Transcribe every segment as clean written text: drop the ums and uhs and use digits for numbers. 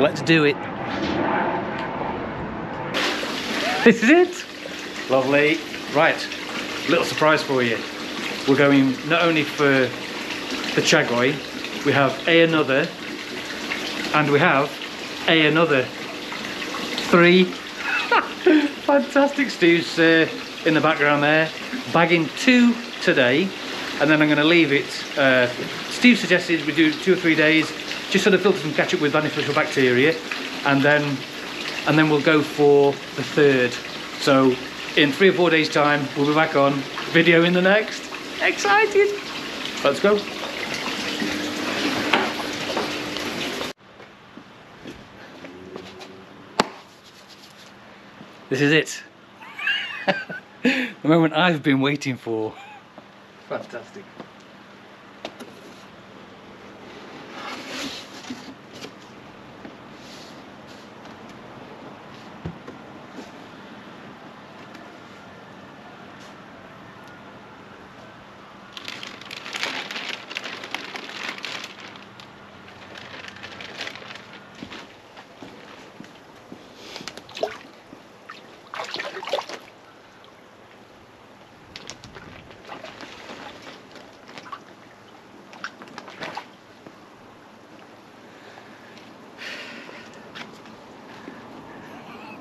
Let's do it. This is it. Lovely. Right, little surprise for you. We're going not only for the chagoi, we have another, and we have another. 3 fantastic stews in the background there. Bagging 2 today, and then I'm going to leave it. Steve suggested we do 2 or 3 days, just so the filters can catch up with beneficial bacteria, and then we'll go for the 3rd. So in 3 or 4 days time, we'll be back on video in the next. Excited! Let's go. This is it. The moment I've been waiting for. Fantastic.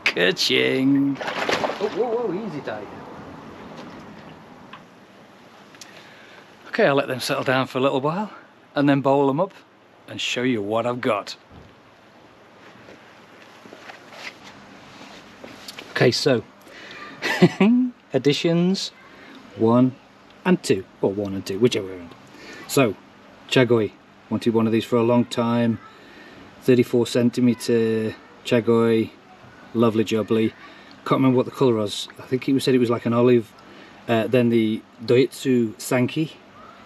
Ka-ching! Oh, whoa, easy, Dave. Okay, I'll let them settle down for a little while and then bowl them up and show you what I've got. Okay, so additions 1 and 2, or 1 and 2, whichever way around. So, chagoi, wanted one of these for a long time. 34cm chagoi. Lovely jubbly. Can't remember what the colour was. I think he said it was like an olive. Then the Doitsu Sanki,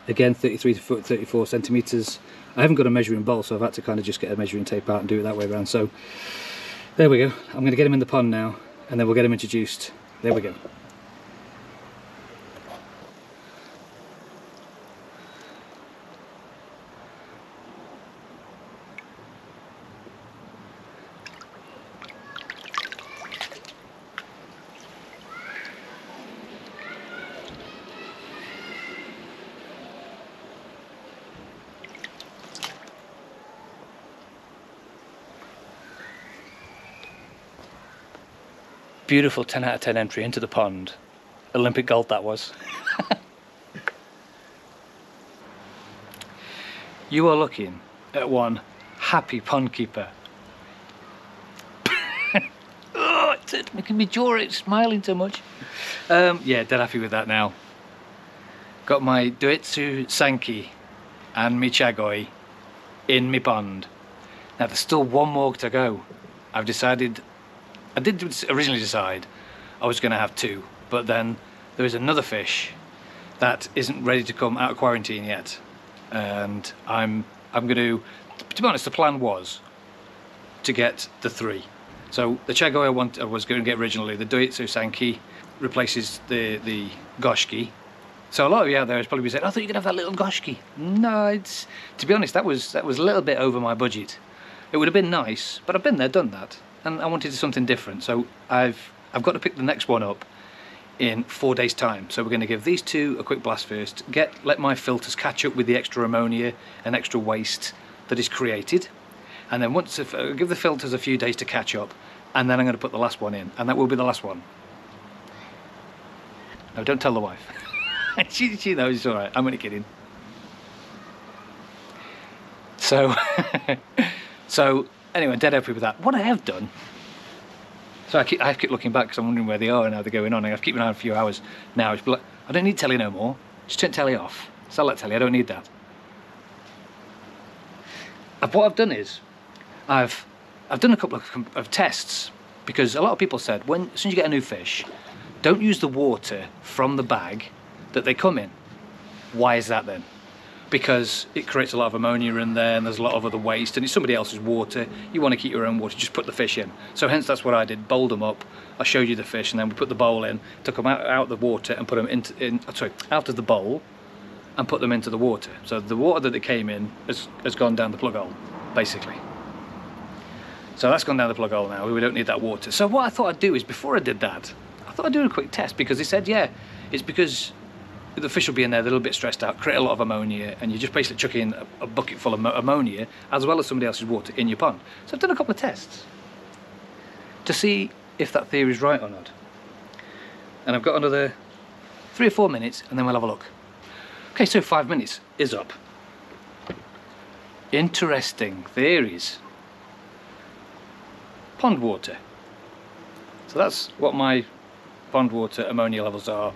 again 33 to 34 centimetres. I haven't got a measuring bowl, so I've had to kind of just get a measuring tape out and do it that way around. So there we go. I'm going to get him in the pond now, and then we'll get him introduced. There we go. Beautiful 10 out of 10 entry into the pond. Olympic gold that was. You are looking at one happy pond keeper. Oh, it's making me jaw it, smiling so much. Yeah, dead happy with that now. Got my Doitsu Sanki and my chagoi in my pond. Now there's still one more to go. I've decided, I did originally decide I was going to have 2, but then there is another fish that isn't ready to come out of quarantine yet, and I'm going to be honest, the plan was to get the 3. So the chagoi I was going to get originally, the Doitsu Sanki, replaces the goshki. So a lot of you out there has probably said, I thought you could have that little goshki. No, it's, to be honest, that was a little bit over my budget. It would have been nice, but I've been there, done that, and I wanted something different. So I've got to pick the next one up in 4 days' time. So we're going to give these 2 a quick blast first, let my filters catch up with the extra ammonia and extra waste that is created, and then once give the filters a few days to catch up, and then I'm going to put the last one in, and that will be the last one. No, don't tell the wife. she knows it's all right. I'm only kidding. So. So anyway, dead happy with that. What I have done, so I keep looking back because I'm wondering where they are and how they're going on. I have to keep an eye on a few hours now. It's like, I don't need telly no more. Just turn telly off. Sell that telly. I don't need that. What I've done is, I've done a couple of tests, because a lot of people said, as soon as you get a new fish, don't use the water from the bag that they come in. Why is that then? Because it creates a lot of ammonia in there, and there's a lot of other waste, and it's somebody else's water. You want to keep your own water, just put the fish in. So hence that's what I did, bowled them up. I showed you the fish, and then we put the bowl in, took them out of the water and put them out of the bowl and put them into the water. So the water that they came in has gone down the plug hole, basically. So that's gone down the plug hole now. We don't need that water. So what I thought I'd do is, before I did that, I thought I'd do a quick test, because they said, yeah, it's because the fish will be in there, they're a little bit stressed out, create a lot of ammonia, and you just basically chuck in a bucket full of ammonia as well as somebody else's water in your pond. So I've done a couple of tests to see if that theory is right or not. And I've got another 3 or 4 minutes, and then we'll have a look. Okay, so 5 minutes is up. Interesting theories. Pond water. So that's what my pond water ammonia levels are.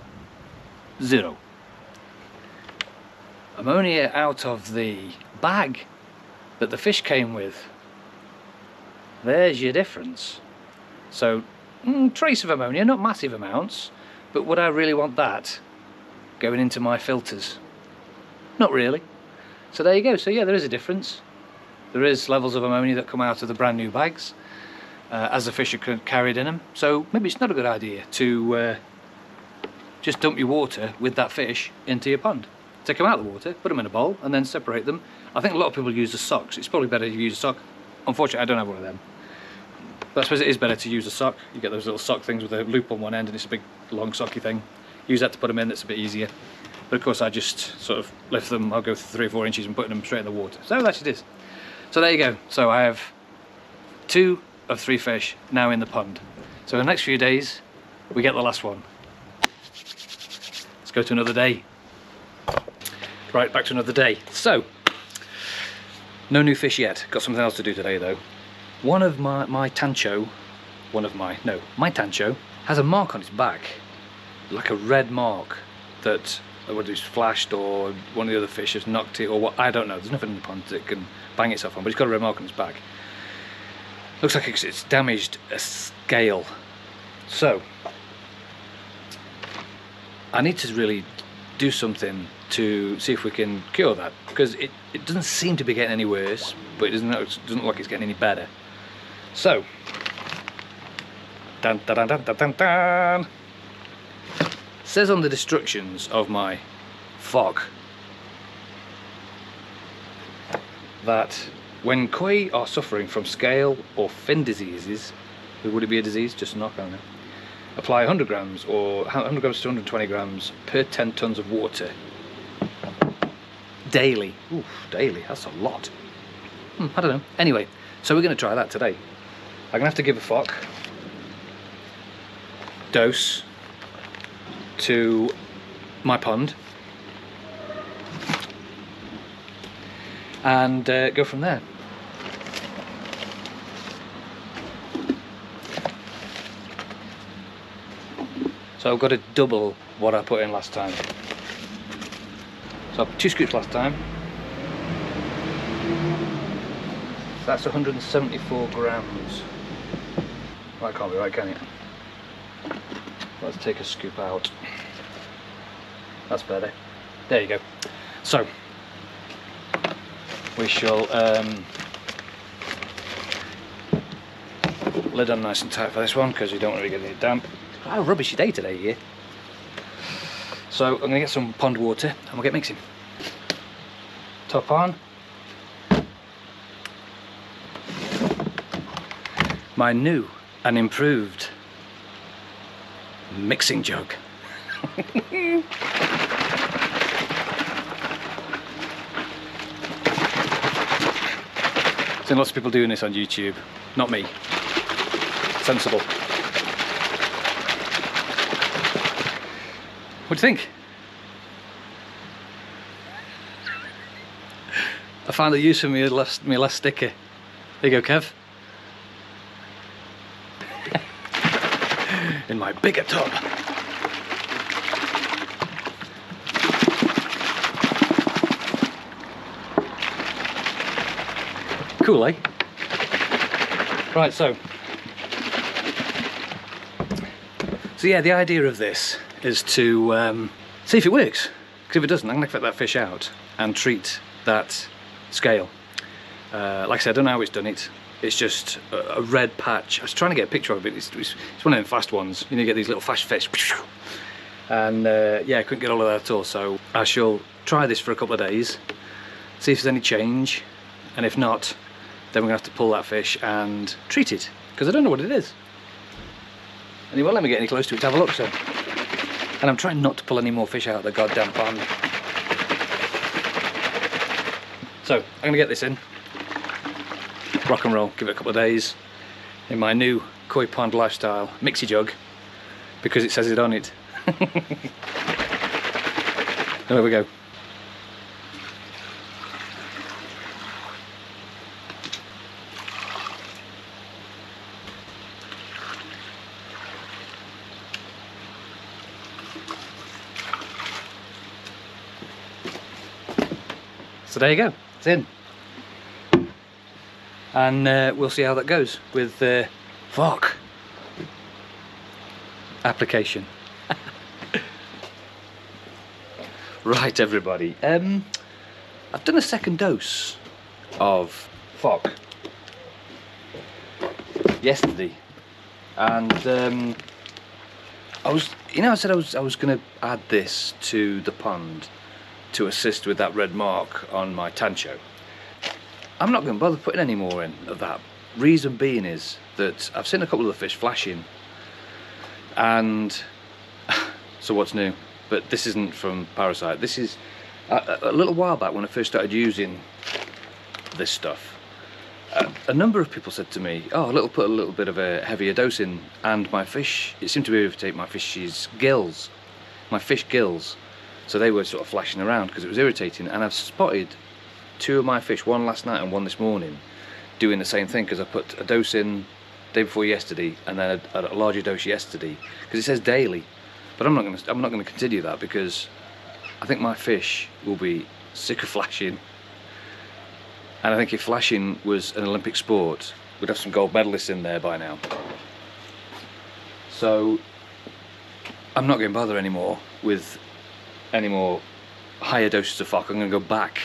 0. Ammonia out of the bag that the fish came with. There's your difference. So, trace of ammonia, not massive amounts, but would I really want that going into my filters? Not really. So there you go. So yeah, there is a difference. There is levels of ammonia that come out of the brand new bags as the fish are carried in them. So maybe it's not a good idea to just dump your water with that fish into your pond. Take them out of the water, put them in a bowl, and then separate them. I think a lot of people use the socks. It's probably better to use a sock. Unfortunately, I don't have one of them. But I suppose it is better to use a sock. You get those little sock things with a loop on one end, and it's a big, long, socky thing. Use that to put them in. That's a bit easier. But of course, I just sort of lift them. I'll go 3 or 4 inches and put them straight in the water. So that's it is. So there you go. So I have 2 of 3 fish now in the pond. So in the next few days, we get the last one. Let's go to another day. Right, back to another day. So, no new fish yet. Got something else to do today though. One of my tancho has a mark on its back, like a red mark that whether it's flashed or one of the other fish has knocked it or what, I don't know. There's nothing in the pond that it can bang itself on, but it's got a red mark on its back. Looks like it's damaged a scale. So I need to really do something to see if we can cure that, because it doesn't seem to be getting any worse, but it doesn't look like it's getting any better. So, dun, dun, dun, dun, dun, dun. Says on the instructions of my fog that when koi are suffering from scale or fin diseases, would it be a disease? Just a knock on it. Apply 100 grams or 100 grams to 120 grams per 10 tons of water daily. Oof, daily, that's a lot. I don't know. Anyway, so we're going to try that today. I'm going to have to give a FOC dose to my pond and go from there. So I've got to double what I put in last time. So I put 2 scoops last time. So that's 174 grams. Well, that can't be right, can it? Let's take a scoop out. That's better. There you go. So we shall lid on nice and tight for this one because you don't want to get any damp. Quite a rubbishy day today here. So I'm going to get some pond water and we'll get mixing. Top on. My new and improved mixing jug. Seen lots of people doing this on YouTube. Not me. Sensible. What do you think? I found a use for my last sticker. There you go, Kev. In my bigger tub. Cool, eh? Right, so yeah, the idea of this is to see if it works. Because if it doesn't, I'm going to cut that fish out and treat that scale. Like I said, I don't know how it's done it. It's just a red patch. I was trying to get a picture of it. It's one of them fast ones. You know, you get these little fast fish. And yeah, I couldn't get all of that at all. So I shall try this for a couple of days, see if there's any change. And if not, then we're going to have to pull that fish and treat it, because I don't know what it is. And he won't let me get any close to it to have a look, so. And I'm trying not to pull any more fish out of the goddamn pond. So, I'm going to get this in. Rock and roll, give it a couple of days. In my new koi pond lifestyle mixie jug, because it says it on it. There we go. So there you go, it's in. And we'll see how that goes with fuck application. Right, everybody, I've done a second dose of fuck yesterday, and I said I was going to add this to the pond to assist with that red mark on my tancho. I'm not going to bother putting any more in of that. Reason being is that I've seen a couple of the fish flashing, and so what's new? But this isn't from Parasite. This is a little while back when I first started using this stuff. A number of people said to me, "Oh, put a little bit of a heavier dose in," and my fish, it seemed to irritate my fish's gills, my fish gills. So they were sort of flashing around because it was irritating, and I've spotted two of my fish, one last night and one this morning, doing the same thing, because I put a dose in day before yesterday and then a larger dose yesterday, because it says daily. But I'm not going to continue that, because I think my fish will be sick of flashing, and I think if flashing was an Olympic sport, we'd have some gold medalists in there by now. So I'm not going to bother anymore with any more higher doses of fuck. I'm going to go back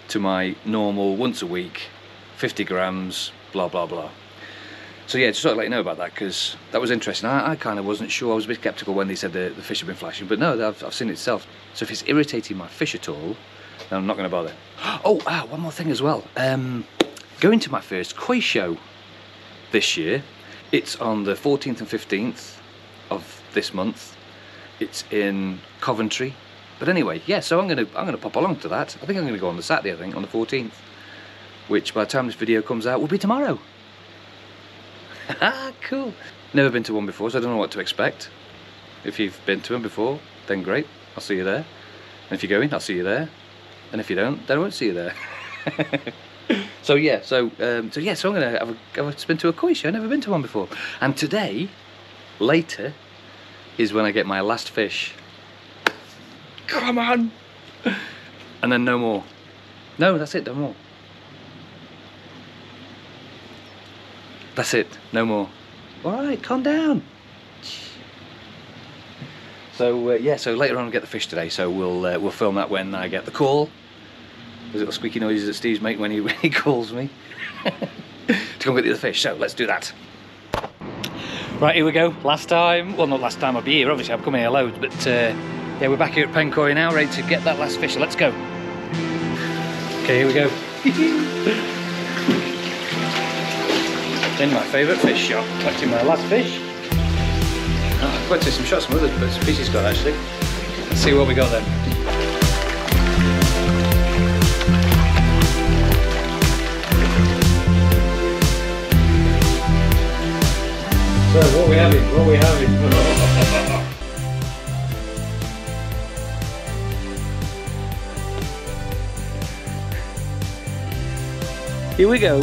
to my normal once a week 50 grams blah blah blah. So yeah, just thought I'd let you know about that, because that was interesting. I kind of wasn't sure. I was a bit sceptical when they said the fish had been flashing, but no, I've seen it itself. So if it's irritating my fish at all, then I'm not going to bother. Oh, one more thing as well. Going to my first koi show this year. It's on the 14th and 15th of this month. It's in Coventry. But anyway, yeah, so I'm gonna pop along to that. I think I'm gonna go on the Saturday, I think, on the 14th, which by the time this video comes out will be tomorrow. Cool. Never been to one before, so I don't know what to expect. If you've been to them before, then great, I'll see you there. And if you're going, I'll see you there. And if you don't, then I won't see you there. So yeah, so I'm gonna have a spin to a koi show. I've never been to one before. And today, later, is when I get my last fish. Come on! And then no more. No, that's it, no more. That's it, no more. Alright, calm down. So yeah, so later on I'll get the fish today, so we'll film that when I get the call. Those little squeaky noises that Steve's make when he calls me. To go and get the other fish, so let's do that. Right, here we go, last time, well not last time I'll be here, obviously I've come here loads, but yeah, we're back here at Penkoi now, ready to get that last fish, so let's go. Okay, here we go. In my favourite fish shop, collecting my last fish. Oh, I've got to take some shots from other species he's got actually. Let's see what we got then. So what we having? What we having? Here we go.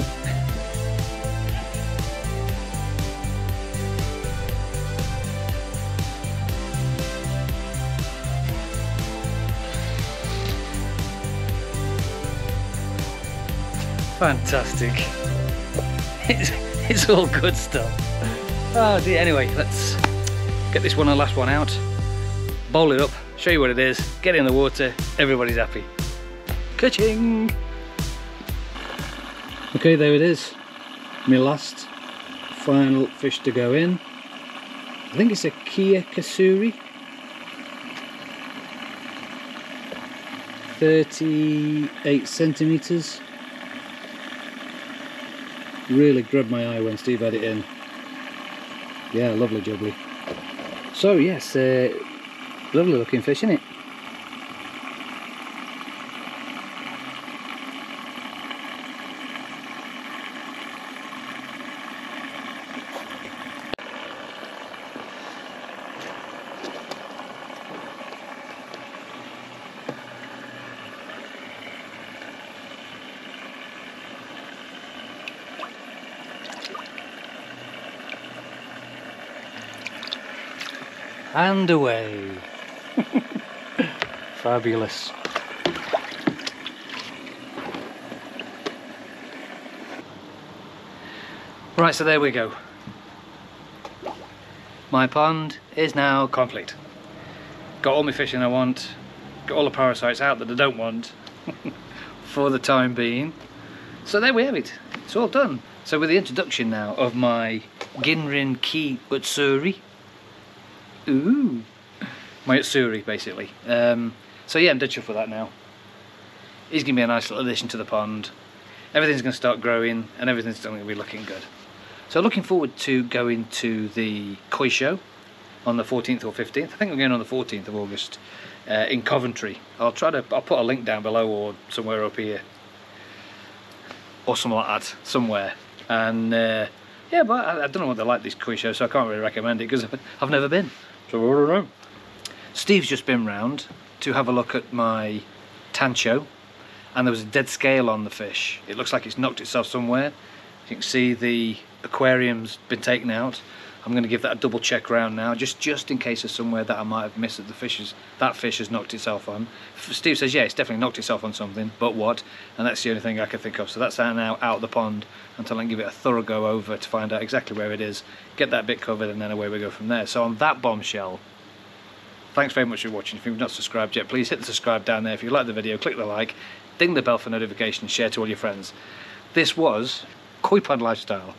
Fantastic. It's all good stuff. Oh dear, anyway, let's get this one and last one out, bowl it up, show you what it is, get it in the water, everybody's happy. Ka-ching! Okay, there it is. My last final fish to go in. I think it's a Kia Kasuri. 38 centimetres. really grabbed my eye when Steve had it in. Yeah, lovely jubbly. So yes, lovely looking fish, isn't it? And away. Fabulous. Right, so there we go. My pond is now complete. Got all my fishing I want, got all the parasites out that I don't want for the time being. So there we have it, it's all done. So with the introduction now of my Ginrin Ki Utsuri. Ooh, my Utsuri basically. So yeah, I'm dead sure for that now. He's going to be a nice little addition to the pond. Everything's going to start growing and everything's still going to be looking good. So looking forward to going to the koi show on the 14th or 15th. I think I'm going on the 14th of August in Coventry. I'll put a link down below or somewhere up here. Or something like that, somewhere. And yeah, but I don't know what they're like, these koi shows, so I can't really recommend it because I've never been. So I don't know. Steve's just been round to have a look at my tancho, and there was a dead scale on the fish. It looks like it's knocked itself somewhere. You can see the aquarium's been taken out. I'm going to give that a double check round now, just in case there's somewhere that I might have missed that fish has knocked itself on. Steve says, yeah, it's definitely knocked itself on something, but what? And that's the only thing I can think of. So that's now out of the pond until I can give it a thorough go over to find out exactly where it is, get that bit covered, and then away we go from there. So on that bombshell, thanks very much for watching. If you've not subscribed yet, please hit the subscribe down there. If you like the video, click the like, ding the bell for notifications, share to all your friends. This was Koi Pond Lifestyle.